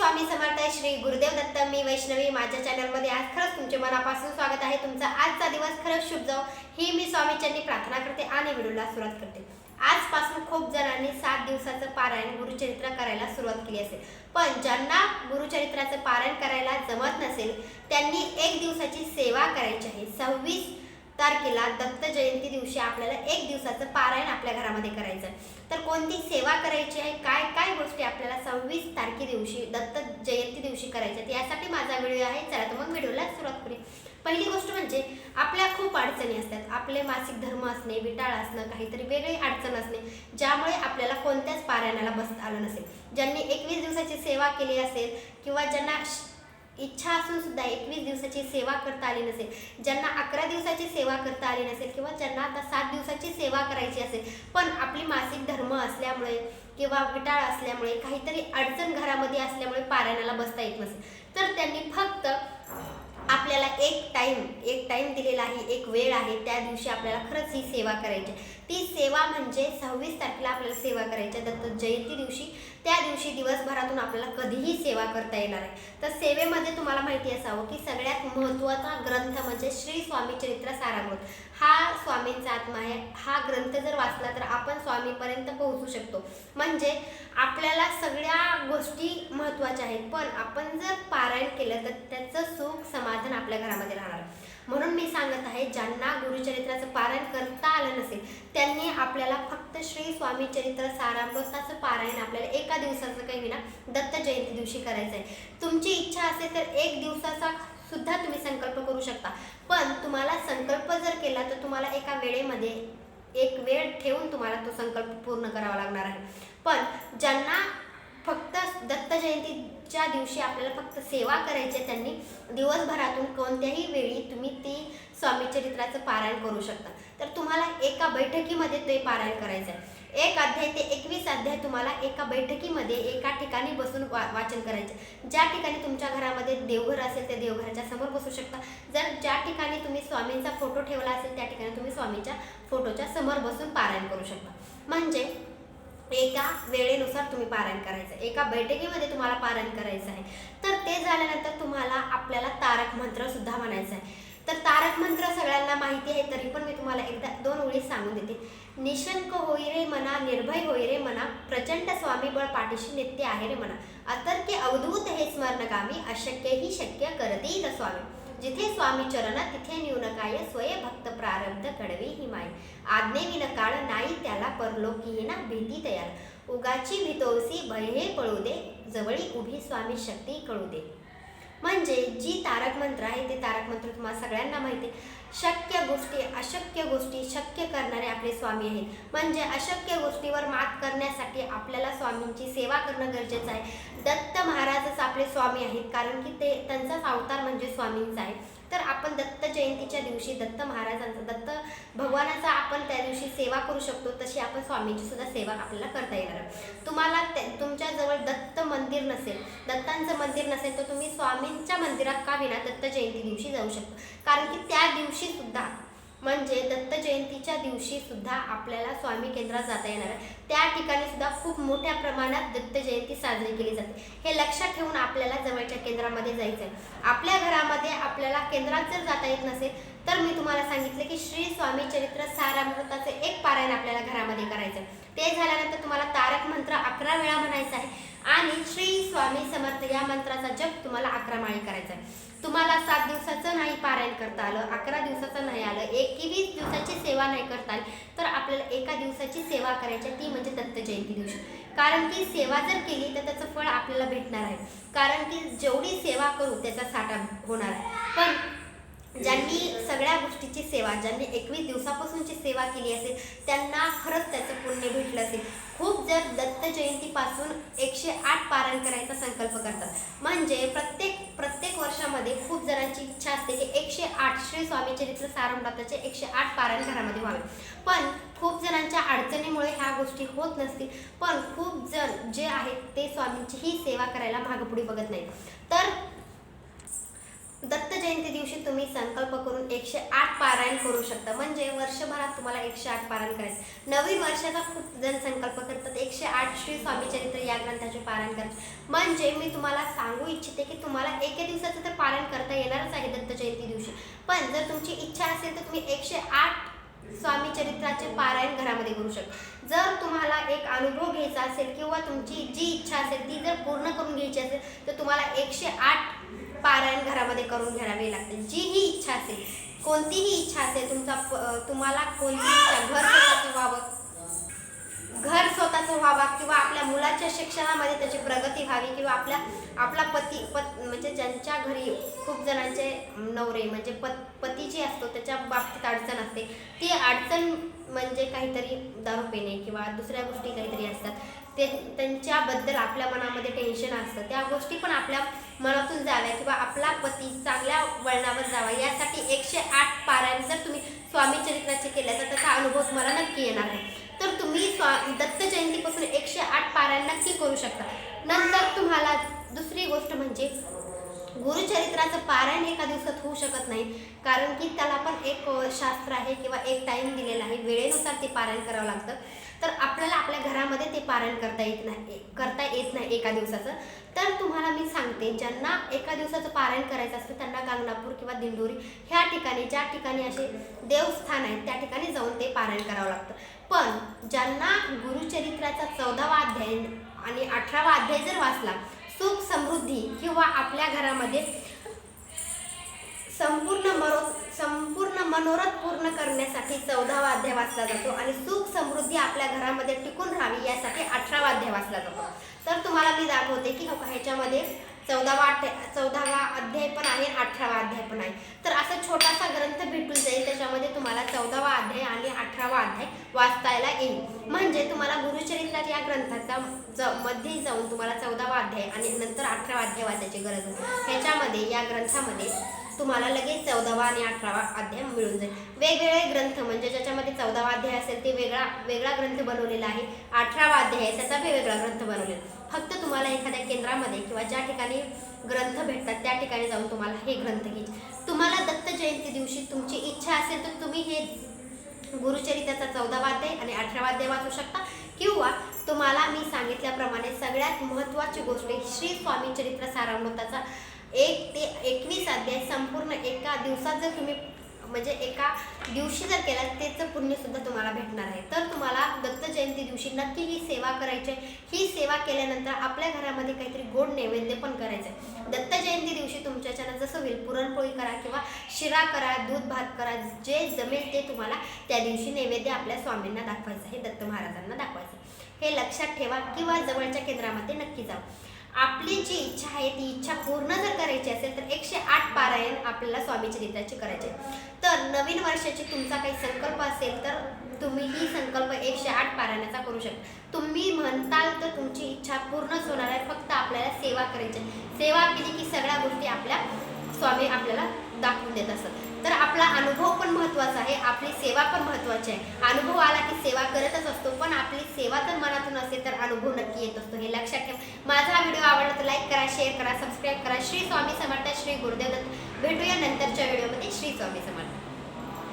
स्वामी समर्थ. श्री गुरुदेव दत्त. मी वैष्णवी. माझ्या चॅनलमध्ये आज खरंच तुमचे मनापासून स्वागत आहे. तुमचा आजचा दिवस खरंच शुभ जाओ ही मी स्वामीचरणी प्रार्थना करते आणि व्हिडिओला सुरुवात करते. आजपासून खूप जणांनी 7 दिवसाचं पारायण गुरुचरित्र करायला सुरुवात केली असेल, पण ज्यांना गुरुचरित्राचं पारायण करायला जमत नसेल त्यांनी 1 दिवसाची सेवा करायची आहे. 26 तारखेला दत्त जयंती दिवशी आपल्याला 1 दिवसाचं पारायण आपल्या घरामध्ये करायचं आहे. तर कोणती सेवा करायची आहे, काय काय गोष्टी आपल्याला 26 तारखे दिवशी दत्त जयंती दिवशी करायच्या आहेत, यासाठी माझा व्हिडिओ आहे. चला तर मग व्हिडिओला सुरुवात करूया. पहिली गोष्ट म्हणजे आपल्या खूप अडचणी असतात. आपले मासिक धर्म असणे, विटाळ असणं, काहीतरी वेगळी अडचण असणे, ज्यामुळे आपल्याला कोणत्याच पारायणाला बसता आलं नसेल. ज्यांनी 21 दिवसाची सेवा केली असेल किंवा ज्यांना इच्छा असून सुद्धा 21 दिवसाची सेवा करता आली नसेल, ज्यांना 11 दिवसाची सेवा करता आली नसेल किंवा ज्यांना आता 7 दिवसाची सेवा करायची असेल, पण आपली मासिक धर्म असल्यामुळे किंवा विटाळ असल्यामुळे काहीतरी अडचण घरामध्ये असल्यामुळे पारायणाला बसता येत नसेल, तर त्यांनी फक्त आपल्याला एक टाइम दिलेला आहे, एक वेळ आहे. त्या दिवशी आपल्याला खरंच ही सेवा करायची. ती सेवा म्हणजे 26 तारखेला आपल्याला सेवा करायची दत्त जयंती दिवशी. त्या दिवशी दिवसभरातून आपल्याला कधीही सेवा करता येणार आहे. तर सेवेमध्ये तुम्हाला माहिती असावं की सगळ्यात महत्त्वाचा ग्रंथ म्हणजे श्री स्वामी चरित्र सारामृत. हा स्वामींचा आत्मा आहे. हा ग्रंथ जर वाचला तर आपण स्वामीपर्यंत पोहोचू शकतो. म्हणजे आपल्याला सगळ्या गोष्टी महत्त्वाच्या आहेत, पण आपण जर पारायण केलं तर त्याचं सुख समाधान आपल्या घरामध्ये राहणार. म्हणून मी सांगत आहे, ज्यांना गुरुचरित्राचं पारायण करता आलं नसेल त्यांनी आपल्याला फक्त श्री स्वामी चरित्र सारामृताचं पारायण आपल्याला एका दिवसाचं काही विना दत्त जयंती दिवशी करायचं आहे. तुमची इच्छा असेल तर 1 दिवसाचा सुद्धा तुम्ही संकल्प करू शकता, पण तुम्हाला संकल्प जर केला तर तुम्हाला एका वेळेमध्ये एक वेळ ठेवून तुम्हाला तो संकल्प पूर्ण करावा लागणार आहे. पण ज्यांना फक्त दत्त जयंतीच्या दिवशी आपल्याला फक्त सेवा करायची आहे, त्यांनी दिवसभरातून कोणत्याही वेळी तुम्ही ती स्वामी चरित्राचं पारायण करू शकता. तर तुम्हाला एका बैठकीमध्ये ते पारायण करायचं आहे. 1 अध्याय ते 21 अध्याय तुम्हाला एका बैठकीमध्ये एका ठिकाणी बसून वाचन करायचे. ज्या ठिकाणी तुमच्या घरामध्ये देवघर असेल त्या देवघराच्या समोर बसू शकता. जर ज्या ठिकाणी तुम्ही स्वामींचा फोटो ठेवला असेल त्या ठिकाणी तुम्ही स्वामीच्या फोटोच्या समोर बसून पारायण करू शकता. म्हणजे एका वेळेनुसार तुम्ही पारायण करायचं, एका बैठकीमध्ये तुम्हाला पारायण करायचं आहे. तर ते झाल्यानंतर तुम्हाला आपल्याला तारक मंत्र सुद्धा म्हणायचं आहे. तर तारक मंत्र सगळ्यांना माहिती आहे, तरी पण मी तुम्हाला एकदा 2 ओळी सांगून देते. निशंक होई रे मना, निर्भय होई रे मना, प्रचंड स्वामी बळ पाठीशी नित्य आहे रे मना, अतर्क्य अवधूत हे स्मरणकामी, अशक्य ही शक्य करती स्वामी. जिथे स्वामी चरण तिथे न्यूनकाय, स्वय भक्त प्रारब्ध कडवी ही माय, आज्ञे विन काळ नाही त्याला, परलोकी ना भीती तयार, उगाची भीतोसी भय हे पळू दे, जवळी उभी स्वामी शक्ती कळू दे. म्हणजे जी तारक मंत्र आहे ते तारक मंत्र तुम्हाला सगळ्यांना माहिती आहे. शक्य गोष्टी अशक्य गोष्टी शक्य करणारे आपले स्वामी आहेत. म्हणजे अशक्य गोष्टीवर मात करण्यासाठी आपल्याला स्वामींची सेवा करणं गरजेचं आहे. दत्त महाराजच आपले स्वामी आहेत, कारण की ते त्यांचाच अवतार म्हणजे स्वामींचा आहे. तर आपण दत्त जयंतीच्या दिवशी दत्त महाराजांचा, दत्त भगवानाचा आपण त्या दिवशी सेवा करू शकतो. तशी आपण स्वामींची सुद्धा सेवा आपल्याला करता येणार. तुम्हाला तुमच्याजवळ दत्त मंदिर नसेल, दत्तांचं मंदिर नसेल, तर तुम्ही स्वामींच्या मंदिरात का विना दत्त जयंती दिवशी जाऊ शकता. कारण की त्या दिवशी सुद्धा म्हणजे दत्त जयंतीच्या दिवशी सुद्धा आपल्याला स्वामी केंद्रात जाता येणार आहे. त्या ठिकाणी सुद्धा खूप मोठ्या प्रमाणात दत्त जयंती साजरी केली जाते. हे लक्षात ठेवून आपल्याला जवळच्या केंद्रामध्ये जायचं आहे. आपल्या घरामध्ये आपल्याला केंद्रात जर जाता येत नसेल तर मी तुम्हाला सांगितले की श्री स्वामी चरित्र सारामृताचे एक पारायण आपल्याला घरामध्ये करायचं आहे. ते झाल्यानंतर तुम्हाला तारक मंत्र 11 वेळा म्हणायचा आहे आणि श्री स्वामी समर्थ या मंत्राचा जप तुम्हाला 11 माळी करायचा आहे. तुम्हाला 7 दिवसाचं नाही पारायण करता आलं, 11 दिवसाचं नाही आलं, 21 दिवसाची सेवा नाही करता आली, तर आपल्याला एका दिवसाची सेवा करायची, ती म्हणजे दत्त जयंती दिवशी. कारण की सेवा जर केली तर त्याचं फळ आपल्याला भेटणार आहे. कारण की जेवढी सेवा करू त्याचा साठा होणार आहे. पण ज्यांनी सगळ्या गोष्टीची सेवा, ज्यांनी 21 दिवसापासूनची सेवा केली असेल त्यांना खरंच त्याचं पुण्य भेटलं असेल. खूप जर दत्त जयंतीपासून 108 पारायण करायचा संकल्प करतात. म्हणजे प्रत्येक वर्षामध्ये खूप जणांची इच्छा असते की 108 श्री स्वामी चरित्र सारामृताचे 108 पारायण घरामध्ये व्हावे. पण खूप जणांच्या अडचणीमुळे ह्या गोष्टी होत नसतील. पण खूप जण जे आहेत ते स्वामींची ही सेवा करायला मागपुढे बघत नाहीत. तर दत्त जयंती दिवशी तुम्ही संकल्प करून 108 पारायण करू शकता. म्हणजे वर्षभरात तुम्हाला 108 पारायण करायचं. नवीन वर्षाचा खूप जण संकल्प करतात 108 श्री स्वामी चरित्र या ग्रंथाचे पारायण करायचे. म्हणजे मी तुम्हाला सांगू इच्छिते की तुम्हाला एका दिवसाचं तर पारायण करता येणारच आहे दत्त जयंती दिवशी. पण जर तुमची इच्छा असेल तर तुम्ही 108 स्वामी चरित्राचे पारायण घरामध्ये करू शकता. जर तुम्हाला एक अनुभव घ्यायचा असेल किंवा तुमची जी इच्छा असेल ती जर पूर्ण करून घ्यायची असेल तर तुम्हाला 108 पारायण घरामध्ये करून घ्यावे लागतील. जी ही इच्छा असेल, कोणतीही इच्छा असेल, तुम्हाला कोणती इच्छा, घर स्वतःचं व्हावा किंवा आपल्या मुलाच्या शिक्षणामध्ये त्याची प्रगती व्हावी किंवा आपला म्हणजे ज्यांच्या घरी खूप जणांचे नवरे म्हणजे पती जे असतो त्याच्या बाबतीत अडचण असते, ती अडचण म्हणजे काहीतरी दारू पिणे किंवा दुसऱ्या गोष्टी काहीतरी असतात, त्यांच्याबद्दल आपल्या मनामध्ये टेन्शन असतं, त्या गोष्टी पण आपल्या मनातून जाव्या किंवा आपला पती चांगल्या वळणावर जावा यासाठी 108 पारायण जर तुम्ही स्वामी चरित्राचे केले तर त्याचा अनुभव तुम्हाला नक्की येणार आहे. तर तुम्ही दत्त जयंतीपासून 108 पारायण नक्की करू शकता. नंतर तुम्हाला दुसरी गोष्ट म्हणजे गुरुचरित्राचं पारायण एका दिवसात होऊ शकत नाही, कारण की त्याला पण एक शास्त्र आहे किंवा एक टाईम दिलेला आहे, वेळेनुसार ते पारायण करावं लागतं. तर आपल्याला आपल्या घरामध्ये ते पारायण करता येत नाही एका दिवसाचं. तर तुम्हाला मी सांगते, ज्यांना एका दिवसाचं पारायण करायचं असतं त्यांना गांगणापूर किंवा दिंडोरी ह्या ठिकाणी, ज्या ठिकाणी असे देवस्थान आहेत त्या ठिकाणी जाऊन ते पारायण करावं लागतं. पण ज्यांना गुरुचरित्राचा 14वा अध्याय आणि 18वा अध्याय जर वाचला, सुख समृद्धी किंवा आपल्या घरामध्ये संपूर्ण मनोरथ पूर्ण करण्यासाठी 14वा अध्याय वाचला जातो आणि सुख समृद्धी आपल्या घरामध्ये टिकून राहावी यासाठी 18वा अध्याय वाचला जातो. तर तुम्हाला मी दाखवते की ह्याच्यामध्ये 14वा अध्याय पण आहे, 18वा अध्याय पण आहे. तर असा छोटासा ग्रंथ भेटून जाईल, त्याच्यामध्ये तुम्हाला 14वा अध्याय आणि 18वा अध्याय वाचता येईल. म्हणजे तुम्हाला गुरुचरित्राच्या या ग्रंथाचा मध्ये जाऊन तुम्हाला 14वा अध्याय आणि नंतर 18वा अध्याय वाचायची गरज नाही. ह्याच्यामध्ये या ग्रंथामध्ये तुम्हाला लगेच 14वा आणि 18वा अध्याय मिळून जाईल. वेगवेगळे ग्रंथ म्हणजे ज्याच्यामध्ये 14वा अध्याय असेल ते वेगळा ग्रंथ बनवलेला आहे, 18वा अध्याय आहे त्याचा वेगळा ग्रंथ बनवलेला. फक्त तुम्हाला एखाद्या केंद्रामध्ये किंवा ज्या ठिकाणी ग्रंथ भेटतात त्या ठिकाणी जाऊन तुम्हाला हे ग्रंथ घ्यायचे. तुम्हाला दत्त जयंती दिवशी तुमची इच्छा असेल तर तुम्ही हे गुरुचरित्राचा 14वा अध्याय आणि 18वा अध्याय वाचू शकता, किंवा तुम्हाला मी सांगितल्याप्रमाणे सगळ्यात महत्त्वाची गोष्ट श्री स्वामी चरित्र सारामृताचा 1 ते 21 अध्याय संपूर्ण एका दिवसात जर तुम्ही म्हणजे एका दिवशी जर केला त्याचं पुण्य सुद्धा तुम्हाला भेटणार आहे. तर तुम्हाला दत्त जयंती दिवशी नक्की ही सेवा करायची. ही सेवा केल्यानंतर आपल्या घरामध्ये काहीतरी गोड नैवेद्य पण करायचं. दत्त जयंती दिवशी तुमच्याच्यानं जसं होईल पुरणपोळी करा किंवा शिरा करा, दूध भात करा, जे जमेल ते तुम्हाला त्या दिवशी नैवेद्य आपल्या स्वामींना दाखवायचं आहे, दत्त महाराजांना दाखवायचं. हे लक्षात ठेवा किंवा जवळच्या केंद्रामध्ये नक्की जा. आपली जी इच्छा आहे ती इच्छा पूर्ण जर करायची असेल तर 108 पारायण आपल्याला स्वामी चरित्राचे करायचे. तर नवीन वर्षाची तुमचा काही संकल्प असेल तर तुम्ही ही संकल्प 108 पारायणाचा करू शकता. तुम्ही म्हणताल तर तुमची इच्छा पूर्णच होणार आहे. फक्त आपल्याला सेवा करायची. सेवा केली की सगळ्या गोष्टी आपल्या स्वामी आपल्याला दाखवून देत असतात. तर आपला अनुभव पण महत्त्वाचा आहे, आपली सेवा पण महत्त्वाची आहे. अनुभव आला की सेवा करतच असतो, पण आपली सेवा जर मनातून असेल तर अनुभव नक्की येत असतो, हे लक्षात ठेवा. माझा हा व्हिडिओ आवडला तर लाईक करा, शेअर करा, सबस्क्राईब करा. श्री स्वामी समर्थ, श्री गुरुदेव दत्त. भेटूया नंतरच्या व्हिडिओमध्ये. श्री स्वामी समर्थ.